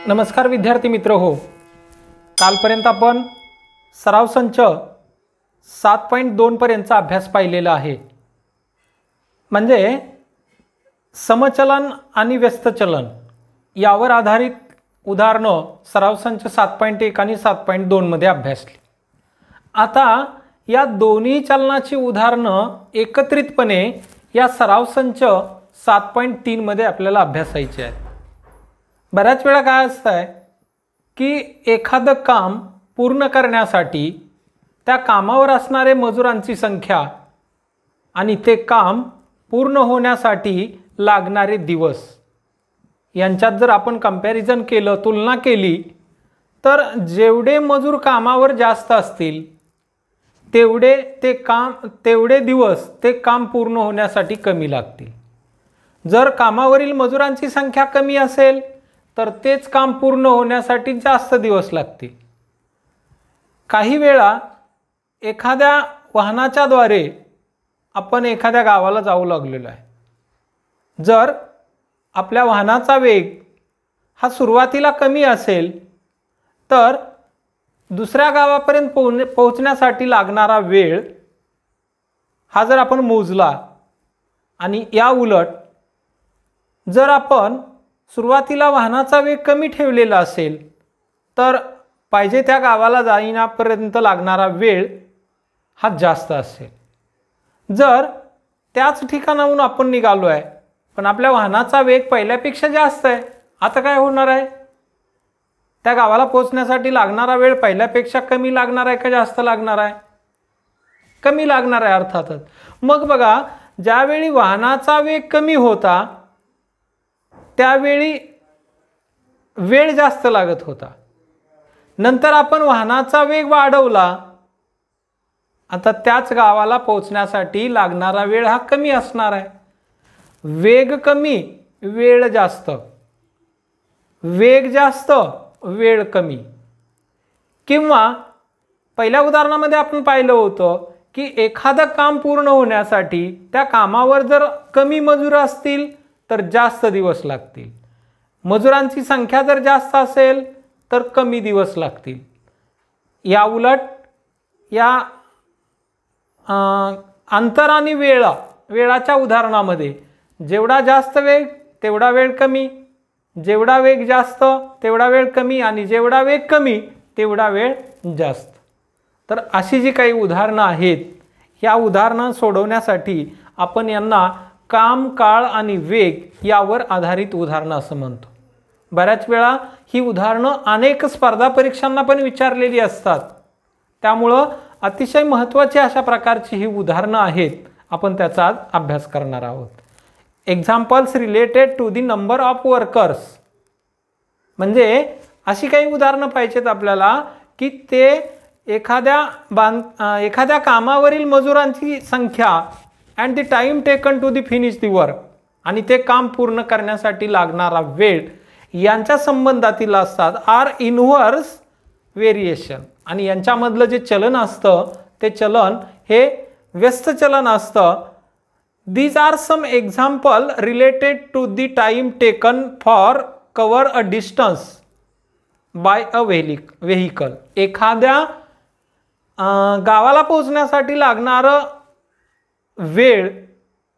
नमस्कार विद्यार्थी मित्र हो, कालपर्यंत आपण सराव संच 7.2 पर्यंतचा अभ्यास पाहिलेला आहे। म्हणजे समचलन आणि व्यस्त चलन यावर आधारित उदाहरणं सराव संच 7.1 आणि 7.2 मध्ये अभ्यासली। आता या दोन्ही चलनाची उदाहरणं एकत्रितपणे या सराव संच 7.3 मध्ये आपल्याला अभ्यासायची आहेत। बऱ्याच वेळा काय असतं की एखादं काम पूर्ण करण्यासाठी त्या कामावर असणारे मजुरांची संख्या आणि ते काम पूर्ण होण्यासाठी लागणारे दिवस यांच्यात जर आपण कंपॅरिझन केलं, तुलना केली, तर जेवढे मजूर कामावर जास्त असतील तेवढे दिवस ते काम पूर्ण होण्यासाठी कमी लागतील। जर कामावरील मजुरांची संख्या कमी असेल तर तेच काम पूर्ण होण्यासाठी जास्त दिवस लागतील। काही वेळा एखाद्या वाहनाच्या द्वारे आपण एखाद्या गावाला जाऊ लागलेलो आहे। जर आपल्या वाहनाचा वेग हा सुरुवातीला कमी असेल तर दुसऱ्या गावापर्यंत पोहोचण्यासाठी लागणारा वेळ हा जर आपण मोजला आणि या उलट जर आपण सुरुवातीला वाहनाचा वेग कमी ठेवलेला असेल तर पाहिजे त्या गावाला जाण्यापर्यंत लागणारा वेळ हा जास्त असेल। जर त्याच ठिकाणाहून आपण निघालो आहे पण आपल्या वाहनाचा वेग पहिल्यापेक्षा जास्त आहे, आता काय होणार आहे? त्या गावाला पोहोचण्यासाठी लागणारा वेळ पहिल्यापेक्षा कमी लागणार आहे का जास्त लागणार आहे? कमी लागणार आहे अर्थातच। मग बघा, ज्यावेळी वाहनाचा वेग कमी होता त्यावेळी वेळ जास्त लागत होता। नंतर आपण वाहनाचा वेग वाढवला, आता त्याच गावाला पोहोचण्यासाठी लागणारा वेळ हा कमी असणार आहे। वेग कमी, वेळ जास्त, वेग जास्त, वेळ कमी। किंवा पहिल्या उदाहरणामध्ये आपण पाहिलं होतं की एखादं काम पूर्ण होण्यासाठी त्या कामावर जर कमी मजूर असतील तर जास्त दिवस लागतील, मजुरांची संख्या जर जास्त असेल तर कमी दिवस लागतील। या उलट या अंतर आणि वेळाच्या उदाहरणामध्ये जेवढा जास्त वेग तेवढा वेळ कमी, जेवढा वेग जास्त तेवढा वेळ कमी आणि जेवढा वेग कमी तेवढा वेळ जास्त। तर अशी जी काही उदाहरणं आहेत, या उदाहरणं सोडवण्यासाठी आपण यांना काम, काळ आणि वेग यावर आधारित उदाहरणं असं म्हणतो। बऱ्याच वेळा ही उदाहरणं अनेक स्पर्धा परीक्षांना पण विचारलेली असतात, त्यामुळं अतिशय महत्त्वाची अशा प्रकारची ही उदाहरणं आहेत। आपण त्याचा आज अभ्यास करणार आहोत। Examples related to the number of workers, म्हणजे अशी काही उदाहरणं पाहिजेत आपल्याला की ते एखाद्या कामावरील मजुरांची संख्या and the time taken to the finish the work आणि ते काम पूर्ण करण्यासाठी लागणारा वेळ यांच्या संबंधातील असतात। आर इनव्हर्स व्हेरिएशन आणि यांच्यामधलं जे चलन असतं ते चलन हे व्यस्त चलन असतं। These are some example related to the time taken for cover a distance by a vehicle. एखाद्या गावाला पोहोचण्यासाठी लागणारं वेळ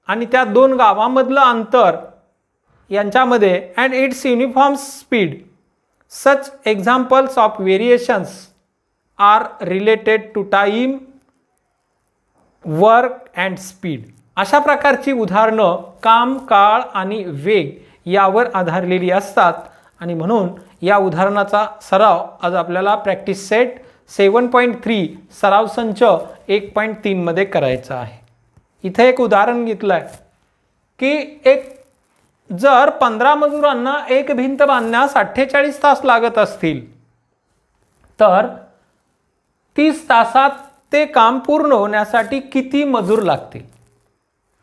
आणि त्या दोन गावांमधलं अंतर यांच्यामध्ये and it's uniform speed, such examples of variations are related to time, work and speed. अशा प्रकारची उदाहरणं काम, काळ आणि वेग यावर आधारलेली असतात आणि म्हणून या उदाहरणाचा सराव आज आपल्याला प्रॅक्टिस सेट 7.3 सराव संच 1.3 मध्ये करायचा आहे। इथे एक उदाहरण घेतलं आहे की जर 15 मजुरांना एक भिंत बांधण्यास 48 तास लागत असतील तर 30 तासात ते काम पूर्ण होण्यासाठी किती मजूर लागतील?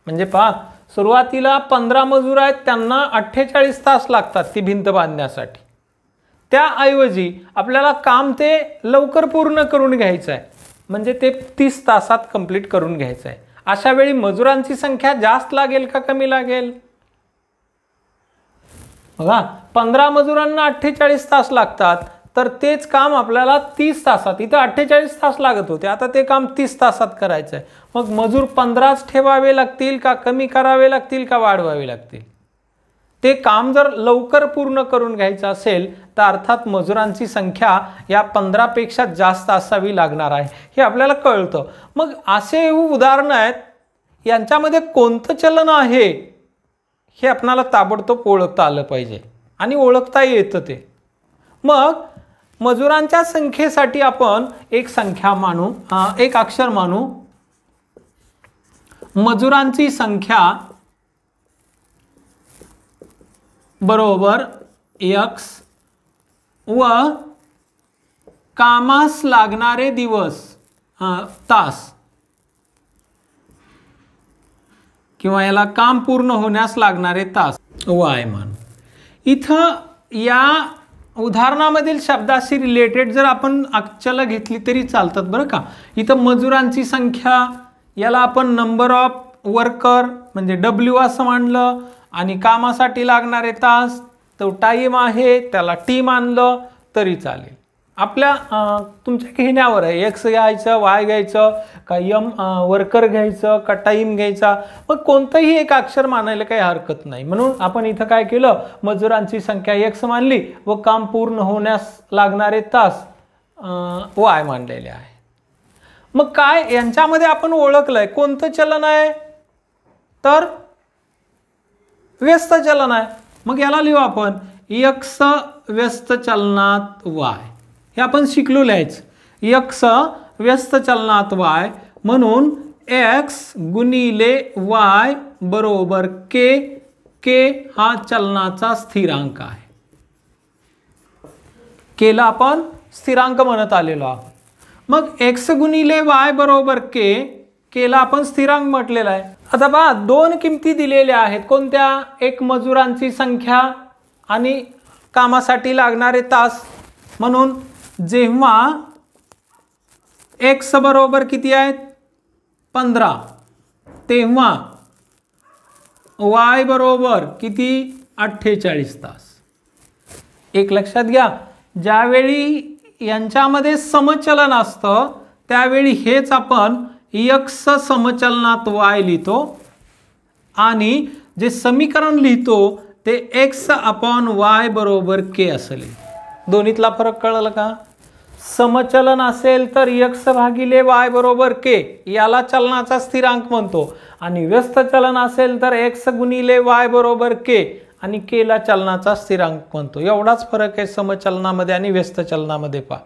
म्हणजे पहा, सुरुवातीला 15 मजूर आहेत, त्यांना 48 तास लागतात ती भिंत बांधण्यासाठी। त्याऐवजी आपल्याला काम ते लवकर पूर्ण करून घ्यायचं आहे, म्हणजे ते 30 तासात कंप्लीट करून घ्यायचं आहे। अशा वेळी मजुरांची संख्या जास्त लागेल का कमी लागेल? बघा 15 मजुरांना 48 तास लागतात, तर तेच काम आपल्याला 30 तासात, इथं 48 तास लागत होते, आता ते काम 30 तासात करायचं आहे. मग मजूर 15च ठेवावे लागतील का कमी करावे लागतील का वाढवावे लागतील? ते काम जर लवकर पूर्ण करून घ्यायचं असेल तर अर्थात मजुरांची संख्या या 15 पेक्षा जास्त असावी लागणार आहे, हे आपल्याला कळतं. मग असे उदाहरणं आहेत, यांच्यामध्ये कोणतं चलन आहे हे आपल्याला ताबडतोब ओळखता आलं पाहिजे आणि ओळखता येतं ते. मग मजुरांच्या संख्येसाठी आपण एक संख्या मानू, एक अक्षर मानू. मजुरांची संख्या बरोबर x व कामास लागणारे दिवस तास, किंवा याला काम पूर्ण होण्यास लागणारे तास y मान. इथं या उदाहरणामधील शब्दाशी रिलेटेड जर आपण अक्षर घेतली तरी चालतात बरं का. इथं मजुरांची संख्या याला आपण नंबर ऑफ वर्कर म्हणजे W असं मानलं, आणि कामासाठी लागणारे तास तो टाईम आहे त्याला टी मानलं तरी चालेल. आपल्या तुमच्या घेण्यावर आहे, एक्स घ्यायचं, वाय घ्यायचं का यम वर्कर घ्यायचं का टाईम घ्यायचा, मग कोणतंही एक अक्षर मानायला काही हरकत नाही. म्हणून आपण इथं काय केलं, मजुरांची संख्या एक्स मानली व काम पूर्ण होण्यास लागणारे तास वाय मानलेले आहे. मग काय यांच्यामध्ये आपण ओळखलंय कोणतं चलन आहे, तर व्यस्त चलन आहे. मग याला लिहू आपण x व्यस्त चलनात y, हे आपण शिकलो लिहायचं. x व्यस्त चलनात y म्हणून x गुणिले y बरोबर k. k हा चलनाचा स्थिरांक आहे. केला आपण स्थिरांक म्हणत आलेलो आहोत. मग x गुणिले y बरोबर k, केला आपण स्थिरांक म्हटलेला आहे. आता पहा दोन किमती दिलेल्या आहेत, कोणत्या, एक मजुरांची संख्या आणि कामासाठी लागणारे तास. म्हणून जेव्हा x बरोबर किती आहेत 15, तेव्हा y बरोबर किती 48 तास. एक लक्षात घ्या, ज्यावेळी यांच्यामध्ये समचलन असतं त्यावेळी हेच आपण x समचलनात y लिहितो आणि जे समीकरण लिहितो ते x अपॉन y बरोबर k असं लिहितो. दोन्हीतला फरक कळलं का? समचलन असेल तर x भागिले y बरोबर k, याला चलनाचा स्थिरांक म्हणतो, आणि व्यस्त चलन असेल तर x गुणिले y बरोबर k आणि k ला चलनाचा स्थिरांक म्हणतो. एवढाच फरक आहे समचलनामध्ये आणि व्यस्त चलनामध्ये. पहा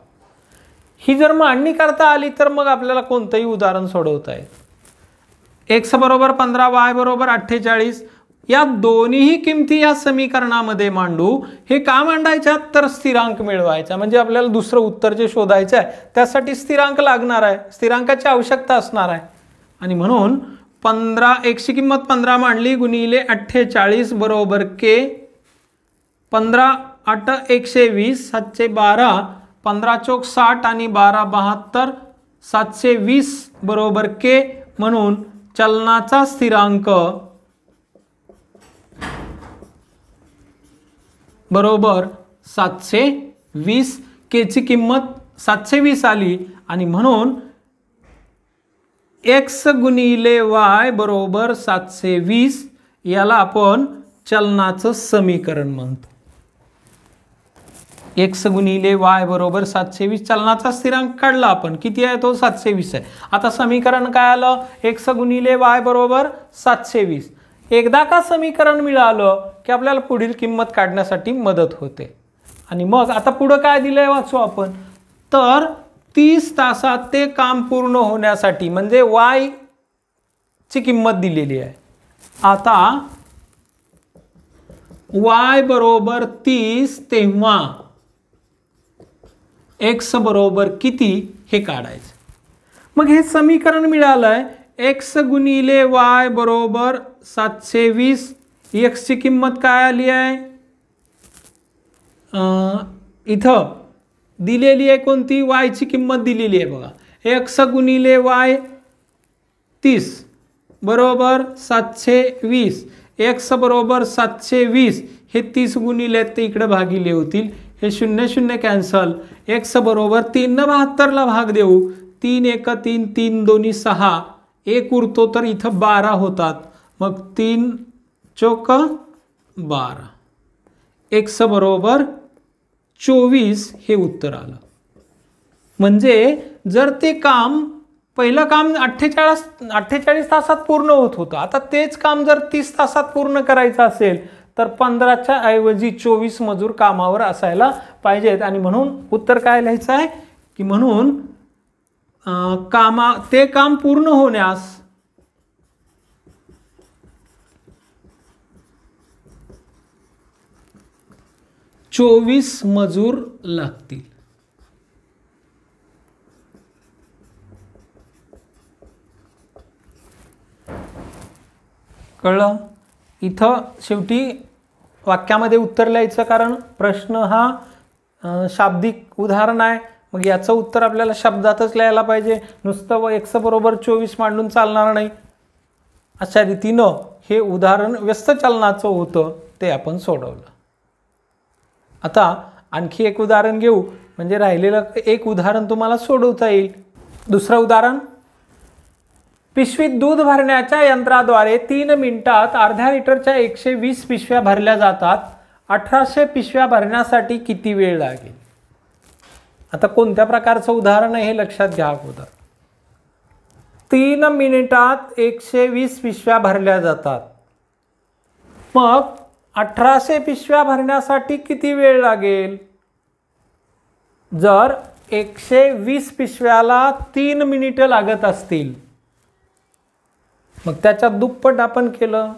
ही जर मांडणी करता आली तर मग आपल्याला कोणतंही उदाहरण सोडवता येईल. x बरोबर 15 y बरोबर 48, या दोन्हीही किमती या समीकरणामध्ये मांडू. हे का मांडायच्यात, तर स्थिरांक मिळवायचा, म्हणजे आपल्याला दुसरं उत्तर जे शोधायचं आहे त्यासाठी स्थिरांक लागणार आहे, स्थिरांकाची आवश्यकता असणार आहे. आणि म्हणून 15 x ची किंमत 15 मांडली गुणिले 48 बरोबर k. 15 8 120, 712, 15 चौक 60 आणि 12 72, 720 बरोबर k. म्हणून चलनाचा स्थिरांक बरोबर 720. k ची किंमत 720 आली, आणि म्हणून x गुणिले y बरोबर 720, याला आपण चलनाचं समीकरण म्हणतो. x गुणिले y बरोबर 720, चलनाचा स्थिरांक काढला आपण, किती आहे तो 720 आहे. आता समीकरण काय आलं, x गुणिले y बरोबर 720. एकदा का समीकरण मिळालं की आपल्याला पुढील किंमत काढण्यासाठी मदत होते. आणि मग आता पुढं काय दिलंय वाचू आपण, तर 30 तासात ते काम पूर्ण होण्यासाठी, म्हणजे y ची किंमत दिलेली आहे. आता y बरोबर 30 तेव्हा x बरोबर किती हे काढायचं. मग हे समीकरण मिळालंय, x गुणिले y बरोबर 720. x ची किंमत काय आली आहे, इथं दिलेली आहे कोणती, y ची किंमत दिलेली आहे बघा. x गुणिले y 30 बरोबर 720, x बरोबर 720, हे 30 गुणिले ते इकडे भागिले होतील, हे 0 0 कॅन्सल, x बरोबर 3 ने 72ला भाग देऊ, 3 1 3, 3 2 6, 1 उरतो तर इथं 12 होतात, मग 3 चौक 12, x बरोबर 24 हे उत्तर आलं. म्हणजे जर ते काम पहिलं काम 48 तासात पूर्ण होत होतं, आता तेच काम जर 30 तासात पूर्ण करायचं असेल तर 15च्या ऐवजी 24 मजूर कामावर असायला पाहिजेत. आणि म्हणून उत्तर काय लिहायचं आहे की म्हणून ते काम पूर्ण होण्यास 24 मजूर लागतील. कळलं? इथं शेवटी वाक्यामध्ये उत्तर लिहायचं, कारण प्रश्न हा शाब्दिक उदाहरण आहे, मग याचं उत्तर आपल्याला शब्दातच लिहायला पाहिजे, नुसतं x बरोबर 24 मांडून चालणार नाही. अशा रीतीनं हे उदाहरण व्यस्त चलनाचं होतं, ते आपण सोडवलं. आता आणखी एक उदाहरण घेऊ, म्हणजे राहिलेलं एक उदाहरण तुम्हाला सोडवता येईल. दुसरं उदाहरण, पिशवीत दूध भरण्याच्या यंत्राद्वारे 3 मिनिटात अर्ध्या लिटरच्या 120 पिशव्या भरल्या जातात. 1800 पिशव्या भरण्यासाठी किती वेळ लागेल? आता कोणत्या प्रकारचं उदाहरण आहे हे लक्षात घ्या अगोदर. 3 मिनिटात 120 पिशव्या भरल्या जातात, मग 1800 पिशव्या भरण्यासाठी किती वेळ लागेल? जर 120 पिशव्याला 3 मिनिटं लागत असतील, मग त्याच्या दुप्पट आपण केलं,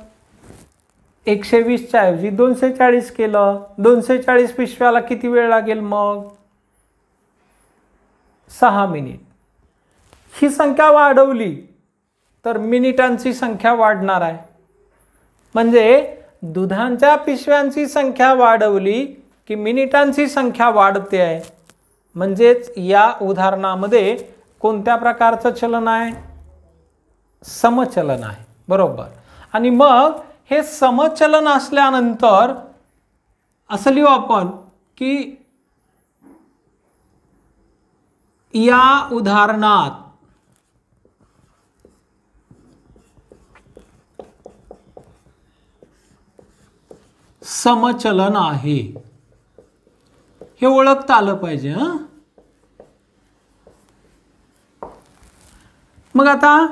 120च्या ऐवजी 240 केलं, 240 पिशव्याला किती वेळ लागेल? मग 6 मिनिट. ही संख्या वाढवली तर मिनिटांची संख्या वाढणार आहे, म्हणजे दुधांच्या पिशव्यांची संख्या वाढवली की मिनिटांची संख्या वाढते आहे. म्हणजेच या उदाहरणामध्ये कोणत्या प्रकारचं चलन आहे? समचलन आहे, बरोबर. आणि मग हे समचलन असल्यानंतर असं लिहू आपण की या उदाहरणात समचलन आहे, हे ओळखता आलं पाहिजे. मग आता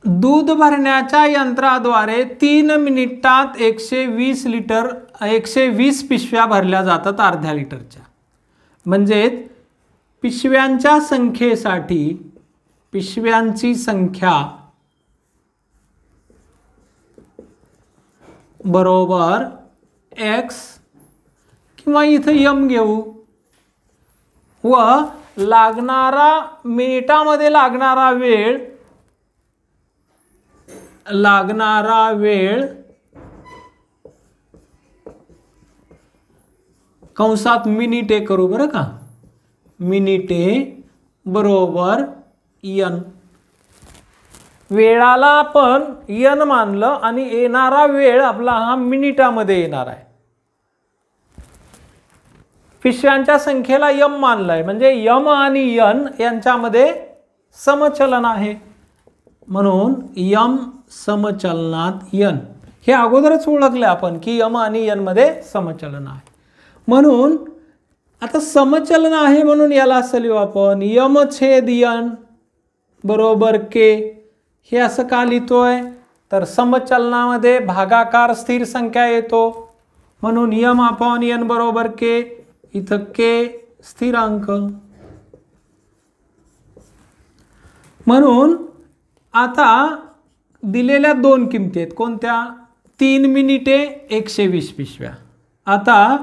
दूध भरण्याच्या यंत्राद्वारे 3 मिनिटात 120 पिशव्या भरल्या जातात अर्ध्या लिटरच्या. म्हणजेच पिशव्यांच्या संख्येसाठी पिशव्यांची संख्या बरोबर x किंवा इथं m घेऊ, व लागणारा मिनिटामध्ये लागणारा वेळ कंसात मिनिटे करू बरं का, मिनिटे बरोबर n. वेळाला आपण n मानलं आणि येणारा वेळ आपला हा मिनिटामध्ये येणार आहे. पिशव्यांच्या संख्येला m मानलंय, म्हणजे m आणि n यांच्यामध्ये समचलन आहे, म्हणून m समचलनात n. हे अगोदरच ओळखले आपण की m आणि n मध्ये समचलन आहे. म्हणून आता समचलन आहे म्हणून याला असं लिहू आपण m/n बरोबर k. हे असं का लिहितोय तर समचलनामध्ये भागाकार स्थिर संख्या येतो, म्हणून m/n बरोबर k. इथं k स्थिरांक. म्हणून आता दिलेल्या दोन किमती आहेत, कोणत्या? 3 मिनिटे 120 पिशव्या. आता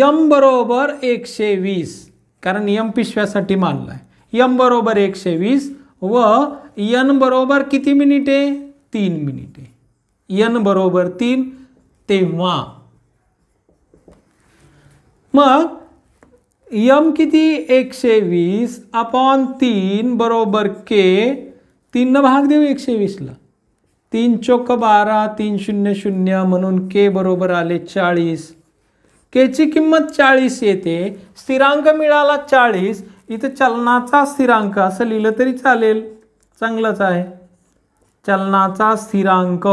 m बरोबर 120, कारण m पिशव्यासाठी मानलाय. m बरोबर 120 व n बरोबर किती मिनिटे? 3 मिनिटे. n बरोबर 3, तेव्हा मग m किती? 120/3 बरोबर k. 3 न भाग देऊ 120ला, 3 चोक 12, 3 शून्य शून्य, म्हणून के बरोबर आले 40. केची किंमत 40 येते, स्थिरांक मिळाला 40. इथे चलनाचा स्थिरांक असं लिहिलं तरी चालेल, चांगलंच आहे. चलनाचा स्थिरांक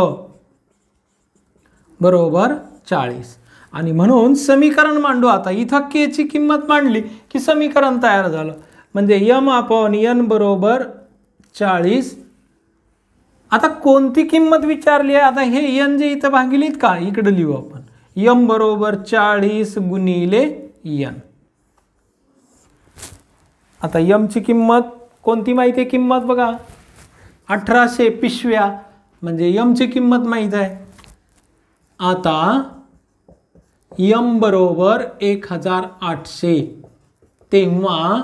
बरोबर 40. आणि म्हणून समीकरण मांडू. आता इथं केची किंमत मांडली की समीकरण तयार झालं. म्हणजे m/n बरोबर 40. आता कोणती किंमत विचारली आहे? आता हे n जे इथं भागिलीत का, इकडे लिहू आपण. m बरोबर 40 गुणिले n. आता m ची किंमत कोणती माहिती आहे? किंमत बघा 1800 पिशव्या, म्हणजे m ची किंमत माहित आहे. आता m बरोबर 1800, तेव्हा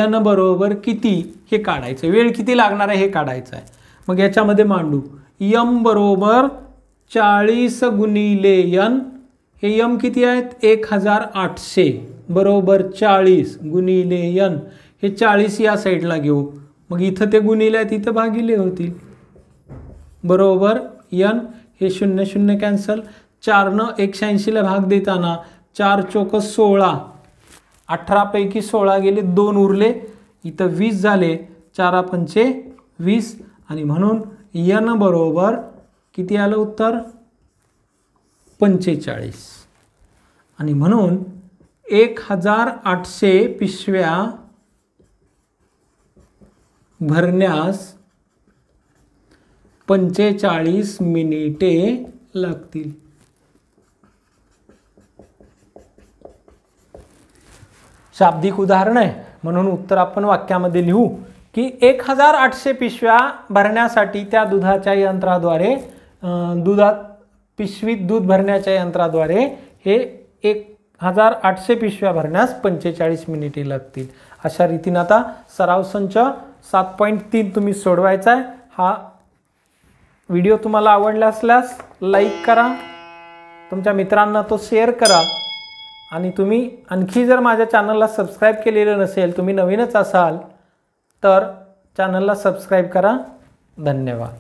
n बरोबर किती हे काढायचं, वेळ किती लागणार आहे हे काढायचं आहे. मग याच्यामध्ये मांडू. m बरोबर 40 गुणिले n, हे m किती आहेत? 1800 बरोबर 40 गुणिले n. हे 40 या साईडला घेऊ, मग इथं ते गुणिले आहेत, इथं भागिले होतील बरोबर n. हे शून्य शून्य कॅन्सल. 4 न 180 ला भाग देताना 4 चोक 16, 18 पैकी 16 गेले, 2 उरले, इथं 20 झाले. 4 पंचे 20, आणि म्हणून n बरोबर किती आलं उत्तर? 45. आणि म्हणून 1800 पिशव्या भरण्यास 45 मिनिटे लागतील. शाब्दिक उदाहरण आहे म्हणून उत्तर आपण वाक्यामध्ये लिहू की 1800 पिशव्या भरण्यासाठी त्या दुधाच्या यंत्राद्वारे, पिशवीत दूध भरण्याच्या यंत्राद्वारे हे 1800 पिशव्या भरण्यास 45 मिनिटे लागतील. अशा रीतीने आता सराव संच 7.3 तुम्ही सोडवायचा आहे. हा व्हिडिओ तुम्हाला आवडला असल्यास लाईक करा, तुमच्या मित्रांना तो शेअर करा, आणि तुम्ही आणखी जर माझ्या चॅनलला सबस्क्राईब केलेलं नसेल, तुम्ही नवीनच असाल तर चॅनलला सबस्क्राईब करा. धन्यवाद.